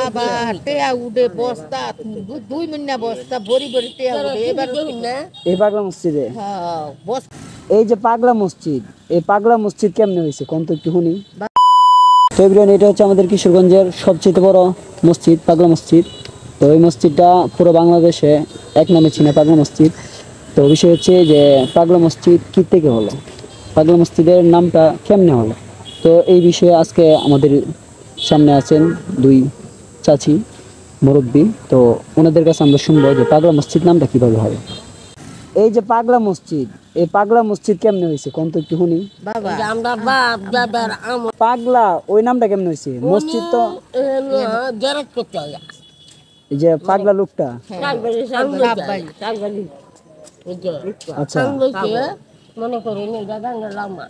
বাবা টেয়া উঠে বস্তা 2 মিনিট বস্তা ভরি ভরি টেয়া উঠে এবার এই পাগলা মসজিদে হ্যাঁ বস্তা এই যে পাগলা মসজিদ, এই পাগলা মসজিদ কেমনে হয়েছে কোন তো একটু শুনি। তো এভরিওয়ান, এটা হচ্ছে আমাদের কিশোরগঞ্জের সবচেয়ে বড় মসজিদ, পাগলা মসজিদ। তো এই মসজিদটা পুরো বাংলাদেশে এক নামে চিনে, পাগলা মসজিদ। তো বিষয় হচ্ছে যে পাগলা মসজিদ কী থেকে হলো, পাগলা মসজিদের নামটা কেমনে হলো। তো এই বিষয়ে আজকে আমাদের সামনে আছেন দুই চাচি মুরব্বী। তো ওনাদের কাছে আমরা শুনবো যে পাগলা মসজিদ নামটা কীভাবে হয়। এই যে পাগলা মসজিদ, এই পাগলা মসজিদ কেমনে হয়েছে কোন তো একটু শুনি। বাবা আমরা বাপ দাদার আমল পাগলা ওই নামটা কেমনে হয়েছে? মসজিদ তো গ্যারেজ করতে হয়। এই যে পাগলা লোকটা, আচ্ছা মনে করেন এটা গাঙ্গা লামা,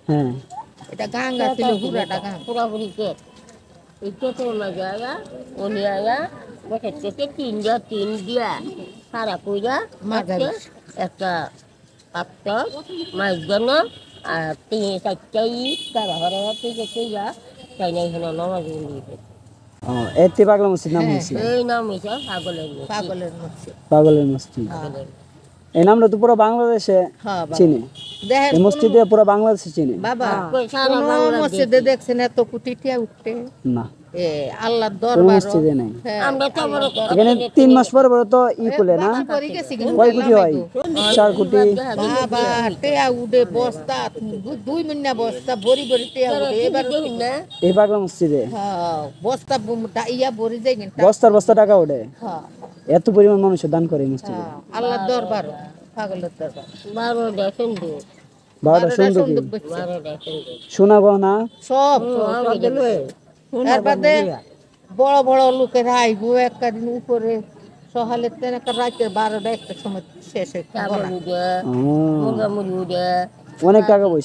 হ্যাঁ এটা গাঙ্গা ছিল পুরাটা গাঙ্গা পুরাপুরি কেট এই কেটের মাঝে আয়া উনি আয়া বসে কেটে তিন দিয়া সারা পূজা মাঝে একটা পাত্র মাছ যেন আর 3-4টাই তারা হরে থেকে যা তাই না এখানে নামাজ দিয়েছে। এতে পাগলা মসজিদ নাম হয়েছে। এই নাম হয়েছে পাগলের মসজিদ। পাগলের মসজিদ। পাগলের মসজিদ এই নামটা তো পুরো বাংলাদেশে চিনে, এই মসজিদে পুরো বাংলাদেশে চিনে। বাবা কোন মসজিদে দেখছেন এত কোটি টিয়া উঠতে? না, আল্লাহর কোন দরবার মসজিদে নাই। আমরা তো বড় এখানে 3 মাস পরে পরে তো করে না, কয় কোটি হয়? 4 কোটি। বাবা টেয়া উঠে বস্তা 2 মিনিট বস্তা ভরি ভরি টেয়া উঠে এবার এই পাগলা মসজিদে বস্তা ইয়া ভরি যায় বস্তার বস্তা টাকা ওঠে। হ্যাঁ এত পরিমাণ মানুষের দান করে এই মসজিদে। আল্লাহর দরবার, পাগলের দরবার। 12টা সুন্দর 12টা সুন্দর কি 12টা সুন্দর সোনা গহনা সব এর বাদে বড় বড় লোকের আইবো একটা দিন উপরে সকালের তেন একটা রাতে 12টা একটা সময় শেষ হয় মুরগা মুরগি অনেক টাকা পয়সা।